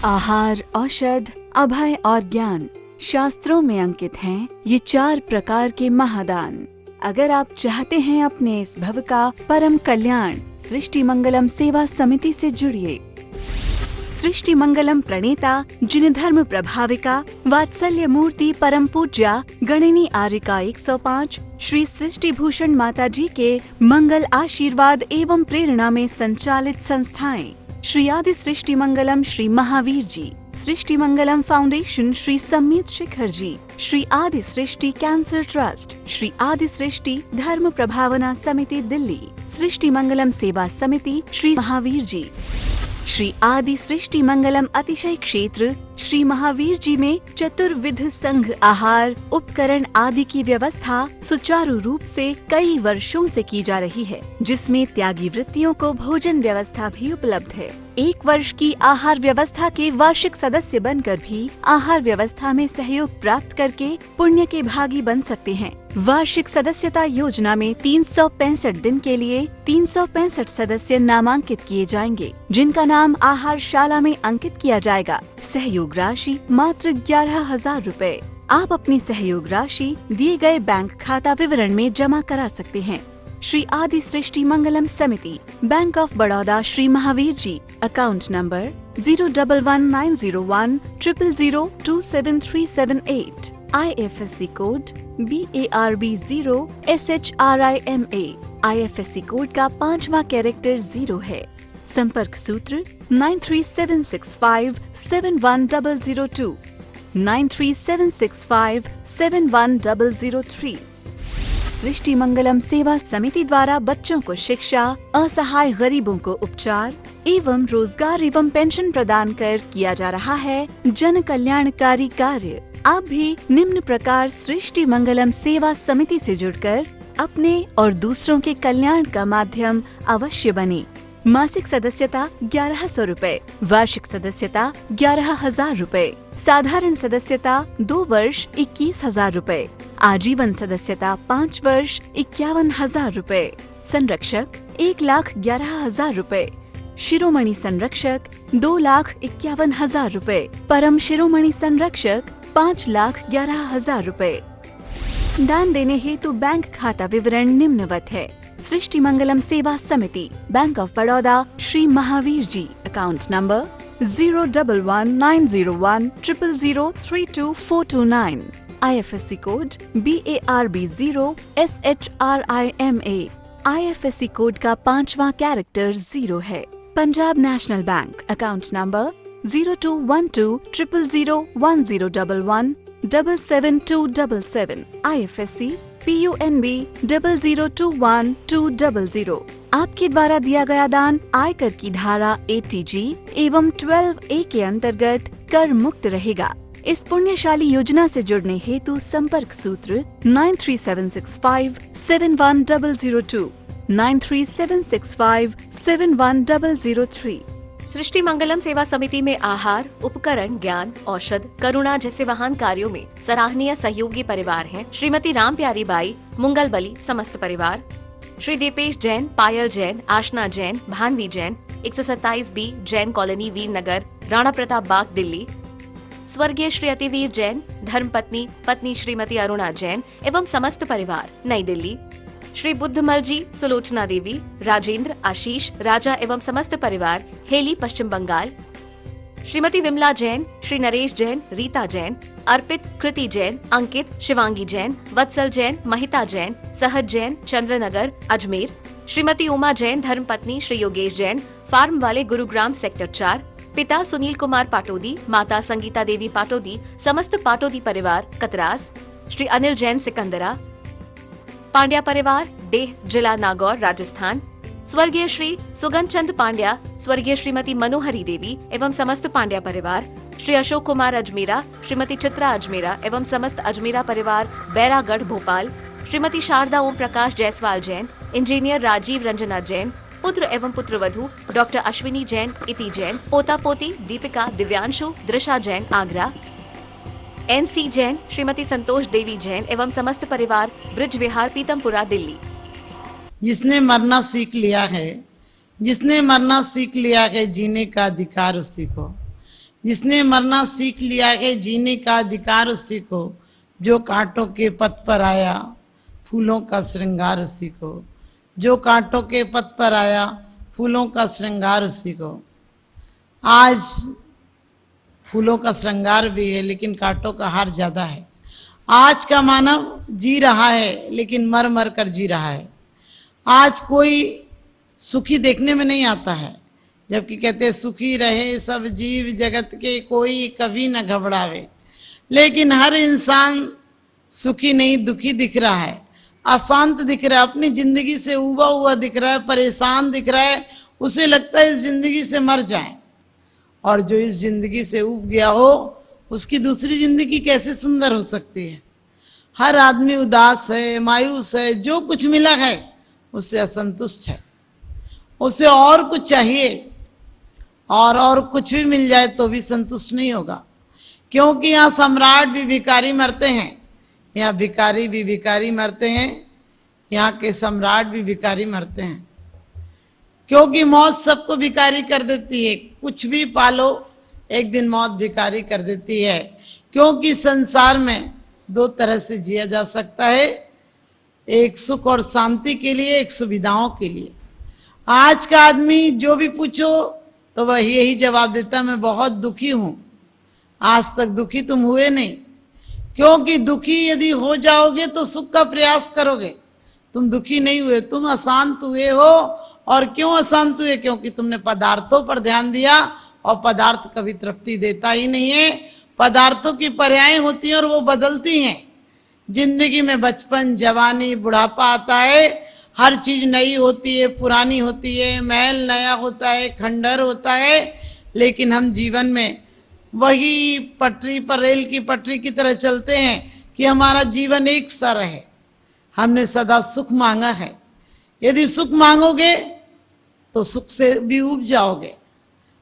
आहार, औषध, अभय और ज्ञान शास्त्रों में अंकित हैं ये 4 प्रकार के महादान। अगर आप चाहते हैं अपने इस भव का परम कल्याण, सृष्टि मंगलम सेवा समिति से जुड़िए। सृष्टि मंगलम प्रणेता जिन धर्म प्रभाविका वात्सल्य मूर्ति परम पूज्या गणिनी आर्यिका 105 श्री सृष्टि भूषण माता जी के मंगल आशीर्वाद एवं प्रेरणा में संचालित संस्थाएं श्री आदि सृष्टि मंगलम श्री महावीर जी, सृष्टि मंगलम फाउंडेशन श्री सम्मीत शिखर जी, श्री आदि सृष्टि कैंसर ट्रस्ट, श्री आदि सृष्टि धर्म प्रभावना समिति दिल्ली, सृष्टि मंगलम सेवा समिति श्री महावीर जी, श्री आदि सृष्टि मंगलम अतिशय क्षेत्र श्री महावीर जी में चतुर्विध संघ आहार उपकरण आदि की व्यवस्था सुचारू रूप से कई वर्षों से की जा रही है, जिसमें त्यागी वृत्तियों को भोजन व्यवस्था भी उपलब्ध है। 1 वर्ष की आहार व्यवस्था के वार्षिक सदस्य बनकर भी आहार व्यवस्था में सहयोग प्राप्त करके पुण्य के भागी बन सकते हैं। वार्षिक सदस्यता योजना में 365 दिन के लिए 365 सदस्य नामांकित किए जाएंगे, जिनका नाम आहारशाला में अंकित किया जाएगा। सहयोग राशि मात्र 11,000 रूपए। आप अपनी सहयोग राशि दिए गए बैंक खाता विवरण में जमा करा सकते हैं। श्री आदि Srishti Mangalam Samiti, bank of Baroda, Shri Mahavir ji, account number 0119010027378, IFSC code BARB0SHRIMA, IFSC code का 5वां कैरेक्टर 0 है। संपर्क सूत्र 9376571002, 9376571003। सृष्टि मंगलम सेवा समिति द्वारा बच्चों को शिक्षा, असहाय गरीबों को उपचार एवं रोजगार एवं पेंशन प्रदान कर किया जा रहा है जन कल्याणकारी कार्य। आप भी निम्न प्रकार सृष्टि मंगलम सेवा समिति से जुड़कर अपने और दूसरों के कल्याण का माध्यम अवश्य बने। मासिक सदस्यता 1100 रूपए, वार्षिक सदस्यता 11,000 रूपए, साधारण सदस्यता 2 वर्ष 21,000 रूपए, आजीवन सदस्यता 5 वर्ष 51,000 रूपए, संरक्षक 1,11,000 रूपए, शिरोमणि संरक्षक 2,51,000 रूपए, परम शिरोमणि संरक्षक 5,11,000 रूपए। दान देने हेतु बैंक खाता विवरण निम्नवत है। सृष्टि Mangalam Seva Samiti, bank of Baroda, Shri Mahavir ji, account number 0119010032429, IFSC code BARB0SHRIMA, IFSC code का 5वां कैरेक्टर 0 है। Punjab national bank, account number 0212001011777277, IFSC PUNB 0021200। आपके द्वारा दिया गया दान आयकर की धारा 80G एवं 12A के अंतर्गत कर मुक्त रहेगा। इस पुण्यशाली योजना से जुड़ने हेतु संपर्क सूत्र 9376571002, 9376571003। सृष्टि मंगलम सेवा समिति में आहार, उपकरण, ज्ञान, औषध, करुणा जैसे महान कार्यों में सराहनीय सहयोगी परिवार हैं श्रीमती राम प्यारी बाई, मुंगल बली समस्त परिवार, श्री दीपेश जैन, पायल जैन, आशना जैन, भानवी जैन, 127B जैन कॉलोनी, वीर नगर, राणा प्रताप बाग, दिल्ली, स्वर्गीय श्री अतिवीर जैन, धर्मपत्नी पत्नी श्रीमती अरुणा जैन एवं समस्त परिवार, नई दिल्ली, श्री बुद्धमल जी, सुलोचना देवी, राजेंद्र, आशीष, राजा एवं समस्त परिवार, हेली, पश्चिम बंगाल, श्रीमती विमला जैन, श्री नरेश जैन, रीता जैन, अर्पित, कृति जैन, अंकित, शिवांगी जैन, वत्सल जैन, महिता जैन, सहज जैन, चंद्रनगर, अजमेर, श्रीमती उमा जैन, धर्मपत्नी श्री योगेश जैन, फार्म वाले, गुरुग्राम सेक्टर 4, पिता सुनील कुमार पाटोदी, माता संगीता देवी पाटोदी, समस्त पाटोदी परिवार, कतरास, श्री अनिल जैन, सिकंदरा, पांड्या परिवार, डेह, जिला नागौर, राजस्थान, स्वर्गीय श्री सुगन चंद पांड्या, स्वर्गीय श्रीमती मनोहरी देवी एवं समस्त पांड्या परिवार, श्री अशोक कुमार अजमेरा, श्रीमती चित्रा अजमेरा एवं समस्त अजमेरा परिवार, बैरागढ़, भोपाल, श्रीमती शारदा ओम प्रकाश जायसवाल जैन, इंजीनियर राजीव रंजना जैन, पुत्र एवं पुत्रवधू डॉक्टर अश्विनी जैन, इति जैन, पोता पोती दीपिका, दिव्यांशु, दृशा जैन, आगरा, NC जैन, श्रीमती संतोष देवी जैन एवं समस्त परिवार, ब्रिज विहार, पीतमपुरा, दिल्ली। जिसने मरना सीख लिया है, जिसने मरना सीख लिया है, जीने का अधिकार उसी को। जिसने मरना सीख लिया है जीने का अधिकार उसी को, जो कांटों के पथ पर आया फूलों का श्रृंगार उसी को, जो कांटों के पथ पर आया फूलों का श्रृंगार उसी को। आज फूलों का श्रृंगार भी है लेकिन कांटों का हार ज्यादा है। आज का मानव जी रहा है लेकिन मर मर कर जी रहा है। आज कोई सुखी देखने में नहीं आता है, जबकि कहते सुखी रहे सब जीव जगत के, कोई कभी न घबरावे। लेकिन हर इंसान सुखी नहीं, दुखी दिख रहा है, अशांत दिख रहा है, अपनी जिंदगी से उबा हुआ दिख रहा है, परेशान दिख रहा है। उसे लगता है इस जिंदगी से मर जाए। और जो इस जिंदगी से उब गया हो उसकी दूसरी जिंदगी कैसे सुंदर हो सकती है। हर आदमी उदास है, मायूस है, जो कुछ मिला है उससे असंतुष्ट है, उसे और कुछ चाहिए, और कुछ भी मिल जाए तो भी संतुष्ट नहीं होगा। क्योंकि यहाँ सम्राट भी भिखारी मरते हैं, यहाँ भिखारी भी भिखारी मरते हैं, यहाँ के सम्राट भी भिखारी मरते हैं। क्योंकि मौत सबको भिखारी कर देती है। कुछ भी पालो एक दिन मौत भिखारी कर देती है। क्योंकि संसार में दो तरह से जिया जा सकता है, एक सुख और शांति के लिए, एक सुविधाओं के लिए। आज का आदमी जो भी पूछो तो वह यही जवाब देता है, मैं बहुत दुखी हूं। आज तक दुखी तुम हुए नहीं, क्योंकि दुखी यदि हो जाओगे तो सुख का प्रयास करोगे। तुम दुखी नहीं हुए, तुम अशांत हुए हो। और क्यों अशांत हुए? क्योंकि तुमने पदार्थों पर ध्यान दिया, और पदार्थ कभी तृप्ति देता ही नहीं है। पदार्थों की पर्याय होती हैं और वो बदलती हैं। जिंदगी में बचपन, जवानी, बुढ़ापा आता है, हर चीज नई होती है, पुरानी होती है, महल नया होता है, खंडहर होता है। लेकिन हम जीवन में वही पटरी पर, रेल की पटरी की तरह चलते हैं कि हमारा जीवन एक सा रहे। हमने सदा सुख मांगा है। यदि सुख मांगोगे तो सुख से भी उब जाओगे।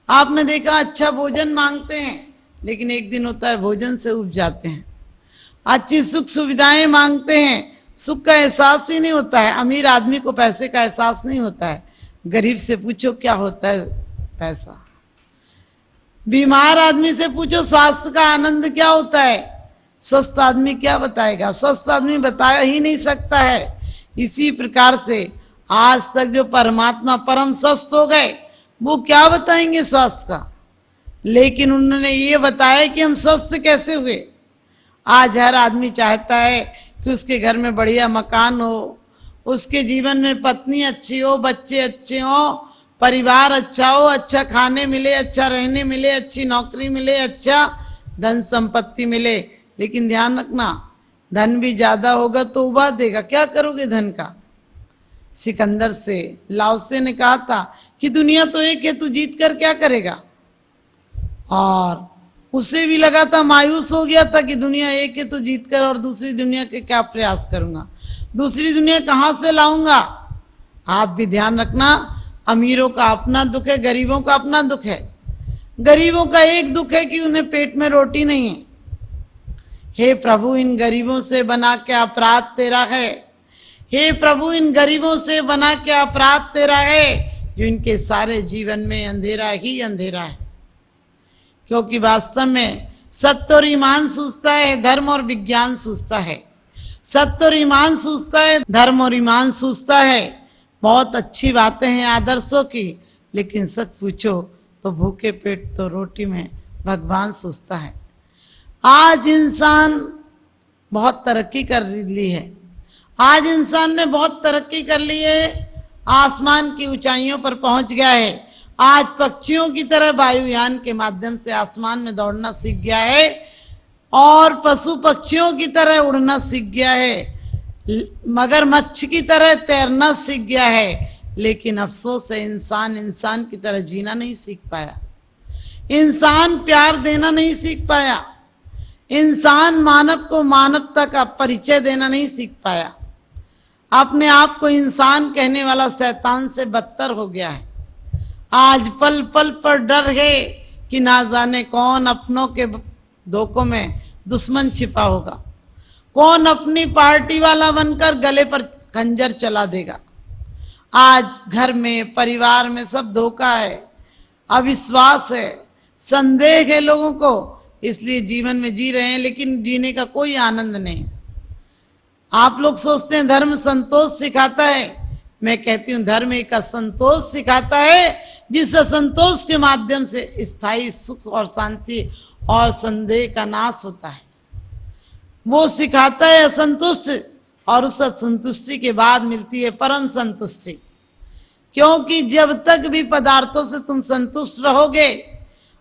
आपने देखा, अच्छा भोजन मांगते हैं लेकिन एक दिन होता है भोजन से उब जाते हैं। अच्छी सुख सुविधाएं मांगते हैं, सुख का एहसास ही नहीं होता है। अमीर आदमी को पैसे का एहसास नहीं होता है। गरीब से पूछो क्या होता है पैसा। बीमार आदमी से पूछो स्वास्थ्य का आनंद क्या होता है। स्वस्थ आदमी क्या बताएगा? स्वस्थ आदमी बताया ही नहीं सकता है। इसी प्रकार से आज तक जो परमात्मा परम स्वस्थ हो गए, वो क्या बताएंगे स्वास्थ्य का? लेकिन उन्होंने ये बताया कि हम स्वस्थ कैसे हुए। आज हर आदमी चाहता है कि उसके घर में बढ़िया मकान हो, उसके जीवन में पत्नी अच्छी हो, बच्चे अच्छे हो, परिवार अच्छा हो, अच्छा खाने मिले, अच्छा रहने मिले, अच्छी नौकरी मिले, अच्छा धन संपत्ति मिले। लेकिन ध्यान रखना, धन भी ज्यादा होगा तो उबा देगा। क्या करोगे धन का? सिकंदर से लाओसे ने कहा था कि दुनिया तो एक है, तू जीत कर क्या करेगा? और उसे भी लगा था, मायूस हो गया था कि दुनिया एक है तो जीत कर, और दूसरी दुनिया के क्या प्रयास करूंगा, दूसरी दुनिया कहां से लाऊंगा। आप भी ध्यान रखना, अमीरों का अपना दुख है, गरीबों का अपना दुख है। गरीबों का एक दुख है कि उन्हें पेट में रोटी नहीं है। हे प्रभु, इन गरीबों से बना के अपराध तेरा है। हे प्रभु, इन गरीबों से बना के अपराध तेरा है, जो इनके सारे जीवन में अंधेरा ही अंधेरा है। क्योंकि वास्तव में सत्य और ईमान सूझता है, धर्म और विज्ञान सूझता है। सत्य और ईमान सूझता है, धर्म और ईमान सूझता है। बहुत अच्छी बातें हैं आदर्शों की, लेकिन सच पूछो तो भूखे पेट तो रोटी में भगवान सूझता है। आज इंसान बहुत तरक्की कर ली है। आज इंसान ने बहुत तरक्की कर ली है, आसमान की ऊंचाइयों पर पहुंच गया है। आज पक्षियों की तरह वायुयान के माध्यम से आसमान में दौड़ना सीख गया है, और पशु पक्षियों की तरह उड़ना सीख गया है, मगरमच्छ की तरह तैरना सीख गया है। लेकिन अफसोस है, इंसान इंसान की तरह जीना नहीं सीख पाया। इंसान प्यार देना नहीं सीख पाया। इंसान मानव को मानवता का परिचय देना नहीं सीख पाया। अपने आप को इंसान कहने वाला शैतान से बदतर हो गया है। आज पल पल पर डर है कि ना जाने कौन अपनों के धोखों में दुश्मन छिपा होगा, कौन अपनी पार्टी वाला बनकर गले पर खंजर चला देगा। आज घर में, परिवार में सब धोखा है, अविश्वास है, संदेह है लोगों को, इसलिए जीवन में जी रहे हैं लेकिन जीने का कोई आनंद नहीं। आप लोग सोचते हैं धर्म संतोष सिखाता है, मैं कहती हूं धर्म एक असंतोष सिखाता है, जिस असंतोष के माध्यम से स्थायी सुख और शांति और संदेह का नाश होता है। वो सिखाता है असंतुष्ट, और उस असंतुष्टि के बाद मिलती है परम संतुष्टि। क्योंकि जब तक भी पदार्थों से तुम संतुष्ट रहोगे,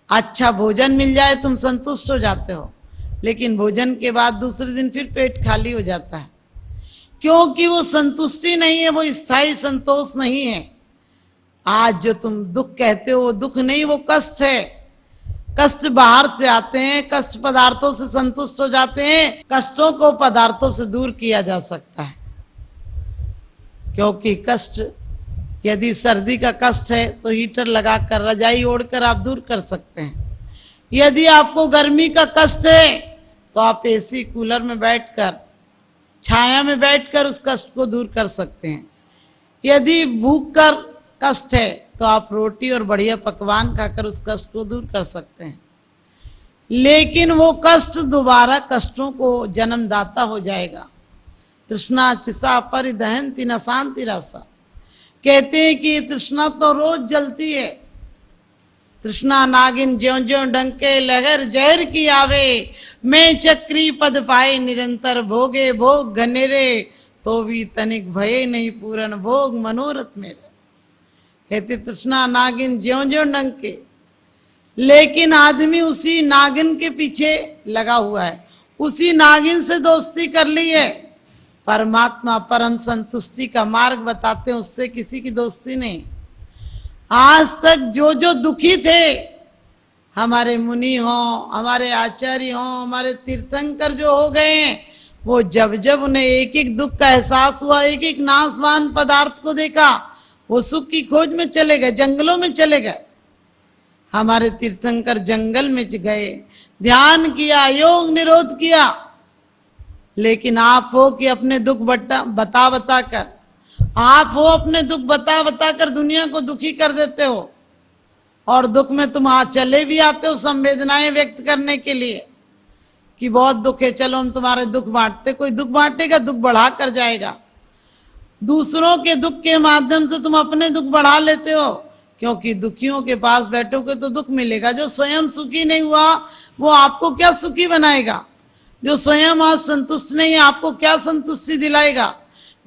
अच्छा भोजन मिल जाए तुम संतुष्ट हो जाते हो, लेकिन भोजन के बाद दूसरे दिन फिर पेट खाली हो जाता है, क्योंकि वो संतुष्टि नहीं है, वो स्थायी संतोष नहीं है। आज जो तुम दुख कहते हो वो दुख नहीं, वो कष्ट है। कष्ट बाहर से आते हैं, कष्ट पदार्थों से संतुष्ट हो जाते हैं। कष्टों को पदार्थों से दूर किया जा सकता है, क्योंकि कष्ट, यदि सर्दी का कष्ट है तो हीटर लगाकर रजाई ओढ़कर आप दूर कर सकते हैं। यदि आपको गर्मी का कष्ट है तो आप एसी कूलर में बैठकर, छाया में बैठकर उस कष्ट को दूर कर सकते हैं। यदि भूख का कष्ट है तो आप रोटी और बढ़िया पकवान खाकर उस कष्ट को दूर कर सकते हैं। लेकिन वो कष्ट दोबारा कष्टों को जन्मदाता हो जाएगा। तृष्णा चिसा परिदहंति न शांति रसा। कहते हैं कि तृष्णा तो रोज जलती है। तृष्णा नागिन ज्यों ज्यों डंके लहर जहर की आवे, मैं चक्री पद पाए निरंतर भोगे भोग घनेरे, तो भी तनिक भये नहीं पूरन भोग मनोरथ मेरे। कहते तृष्णा नागिन ज्यों ज्यों डंके, लेकिन आदमी उसी नागिन के पीछे लगा हुआ है, उसी नागिन से दोस्ती कर ली है। परमात्मा परम संतुष्टि का मार्ग बताते हैं, उससे किसी की दोस्ती नहीं। आज तक जो जो दुखी थे, हमारे मुनि हों, हमारे आचार्य हों, हमारे तीर्थंकर जो हो गए हैं, वो जब जब उन्हें एक एक दुख का एहसास हुआ, एक एक नाशवान पदार्थ को देखा, वो सुख की खोज में चले गए, जंगलों में चले गए। हमारे तीर्थंकर जंगल में गए, ध्यान किया, योग निरोध किया। लेकिन आप हो कि अपने दुख बता बता कर, आप हो अपने दुख बता बता कर दुनिया को दुखी कर देते हो। और दुख में तुम चले भी आते हो संवेदनाएं व्यक्त करने के लिए कि बहुत दुख है, चलो हम तुम्हारे दुख बांटते। कोई दुख बांटेगा, दुख बढ़ा कर जाएगा। दूसरों के दुख के माध्यम से तुम अपने दुख बढ़ा लेते हो, क्योंकि दुखियों के पास बैठोगे तो दुख मिलेगा। जो स्वयं सुखी नहीं हुआ वो आपको क्या सुखी बनाएगा? जो स्वयं आज संतुष्ट नहीं है आपको क्या संतुष्टि दिलाएगा?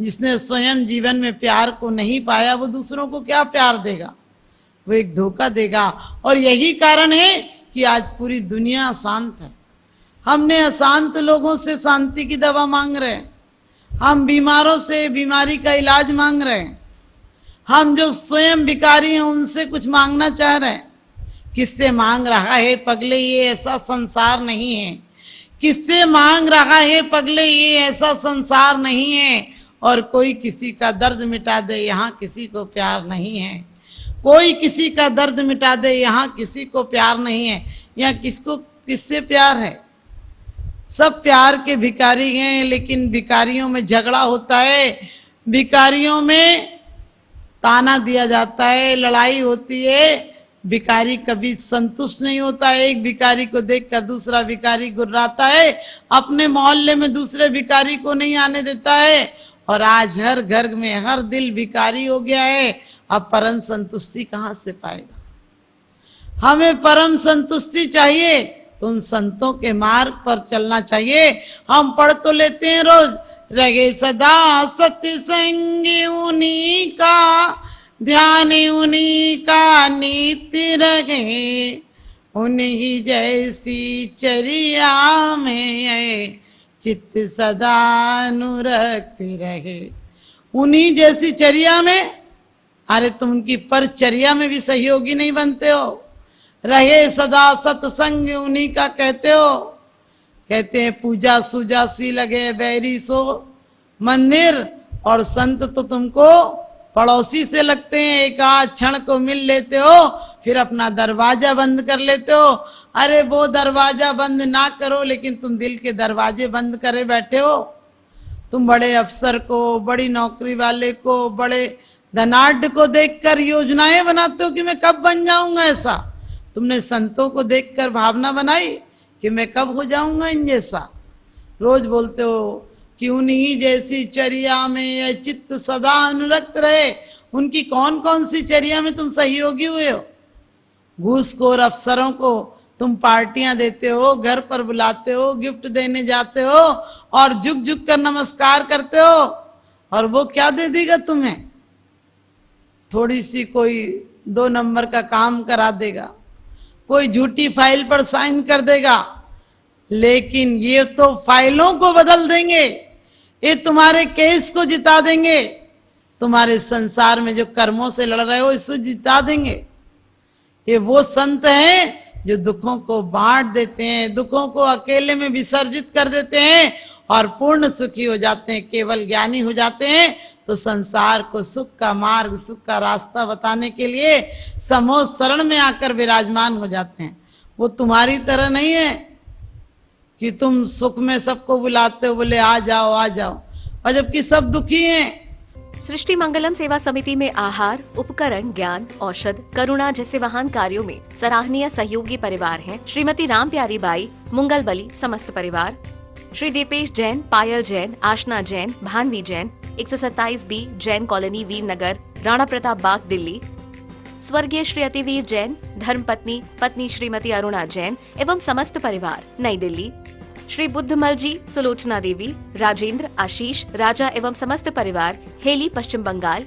जिसने स्वयं जीवन में प्यार को नहीं पाया वो दूसरों को क्या प्यार देगा? वो एक धोखा देगा। और यही कारण है कि आज पूरी दुनिया अशांत है। हमने अशांत लोगों से शांति की दवा मांग रहे हैं, हम बीमारों से बीमारी का इलाज मांग रहे हैं, हम जो स्वयं भिखारी हैं उनसे कुछ मांगना चाह रहे हैं। किससे मांग रहा है पगले? ये ऐसा संसार नहीं है। किससे मांग रहा है पगले? ये ऐसा संसार नहीं है। और कोई किसी का दर्द मिटा दे, यहाँ किसी को प्यार नहीं है। कोई किसी का दर्द मिटा दे, यहाँ किसी को प्यार नहीं है। यहाँ किससे प्यार है? सब प्यार के भिखारी हैं, लेकिन भिखारियों में झगड़ा होता है, भिखारियों में ताना दिया जाता है, लड़ाई होती है। भिखारी कभी संतुष्ट नहीं होता है। एक भिखारी को देखकर दूसरा भिखारी गुर्राता है, अपने मोहल्ले में दूसरे भिखारी को नहीं आने देता है। और आज हर घर में हर दिल भिखारी हो गया है। अब परम संतुष्टि कहाँ से पाएगा? हमें परम संतुष्टि चाहिए तो उन संतों के मार्ग पर चलना चाहिए। हम पढ़ तो लेते हैं रोज, रहे सदा सत्संग उन्हीं का, ध्यान उन्हीं का नित्य रहे, उन्हीं जैसी चर्या में चित्त सदा अनुरक्त रहे। उन्हीं जैसी चर्या में, अरे तुम उनकी परचर्या में भी सहयोगी नहीं बनते हो। रहे सदा सत्संग उन्हीं का कहते हो। कहते हैं पूजा सूजा सी लगे बैरी सो मंदिर, और संत तो तुमको पड़ोसी से लगते हैं। एक आध क्षण को मिल लेते हो, फिर अपना दरवाजा बंद कर लेते हो। अरे वो दरवाजा बंद ना करो, लेकिन तुम दिल के दरवाजे बंद करे बैठे हो। तुम बड़े अफसर को, बड़ी नौकरी वाले को, बड़े धनाढ़ को देखकर योजनाएं बनाते हो कि मैं कब बन जाऊंगा ऐसा। तुमने संतों को देखकर भावना बनाई कि मैं कब हो जाऊंगा इन जैसा। रोज बोलते हो कि उन्हीं जैसी चर्या में यह चित्त सदा अनुरक्त रहे। उनकी कौन कौन सी चर्या में तुम सहयोगी हुए हो? घूसखोर अफसरों को तुम पार्टियां देते हो, घर पर बुलाते हो, गिफ्ट देने जाते हो और झुक झुक कर नमस्कार करते हो, और वो क्या दे देगा तुम्हें? थोड़ी सी कोई 2 नंबर का काम करा देगा, कोई झूठी फाइल पर साइन कर देगा, लेकिन ये तो फाइलों को बदल देंगे, ये तुम्हारे केस को जिता देंगे, तुम्हारे संसार में जो कर्मों से लड़ रहे हो इसको जिता देंगे। ये वो संत हैं जो दुखों को बांट देते हैं, दुखों को अकेले में विसर्जित कर देते हैं और पूर्ण सुखी हो जाते हैं, केवल ज्ञानी हो जाते हैं। तो संसार को सुख का मार्ग, सुख का रास्ता बताने के लिए समोह शरण में आकर विराजमान हो जाते हैं। वो तुम्हारी तरह नहीं है कि तुम सुख में सबको बुलाते हो, बोले आ जाओ आ जाओ, और जबकि सब दुखी हैं। सृष्टि मंगलम सेवा समिति में आहार, उपकरण, ज्ञान, औषध, करुणा जैसे महान कार्यों में सराहनीय सहयोगी परिवार हैं श्रीमती राम प्यारी बाई, मुंगल बली समस्त परिवार, श्री दीपेश जैन, पायल जैन, आशना जैन, भानवी जैन, 127 बी जैन कॉलोनी, वीर नगर, राणा प्रताप बाग, दिल्ली, स्वर्गीय श्री अतिवीर जैन, धर्मपत्नी पत्नी श्रीमती अरुणा जैन एवं समस्त परिवार, नई दिल्ली, श्री बुद्धमल जी, सुलोचना देवी, राजेंद्र, आशीष, राजा एवं समस्त परिवार, हेली, पश्चिम बंगाल,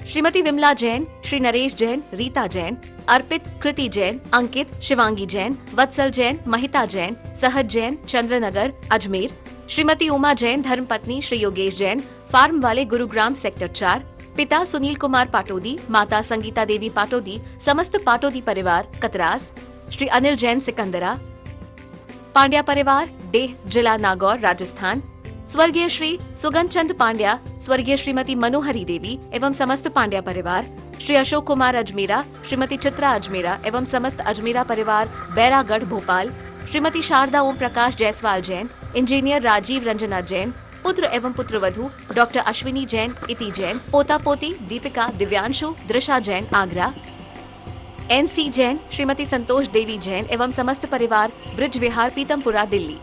श्रीमती विमला जैन, श्री नरेश जैन, रीता जैन, अर्पित, कृति जैन, अंकित, शिवांगी जैन, वत्सल जैन, महिता जैन, सहज जैन, चंद्रनगर, अजमेर, श्रीमती उमा जैन, धर्मपत्नी श्री योगेश जैन, फार्म वाले, गुरुग्राम सेक्टर 4, पिता सुनील कुमार पाटोदी, माता संगीता देवी पाटोदी, समस्त पाटोदी परिवार, कतरास, श्री अनिल जैन, सिकंदरा, पांड्या परिवार, डेह, जिला नागौर, राजस्थान, स्वर्गीय श्री सुगन चंद पांड्या, स्वर्गीय श्रीमती मनोहरी देवी एवं समस्त पांड्या परिवार, श्री अशोक कुमार अजमेरा, श्रीमती चित्रा अजमेरा एवं समस्त अजमेरा परिवार, बैरागढ़, भोपाल, श्रीमती शारदा ओम प्रकाश जायसवाल जैन, इंजीनियर राजीव रंजना जैन, पुत्र एवं पुत्रवधू डॉक्टर अश्विनी जैन, इति जैन, पोता पोती दीपिका, दिव्यांशु, दृशा जैन, आगरा, NC जैन, श्रीमती संतोष देवी जैन एवं समस्त परिवार, ब्रिज विहार, पीतमपुरा, दिल्ली।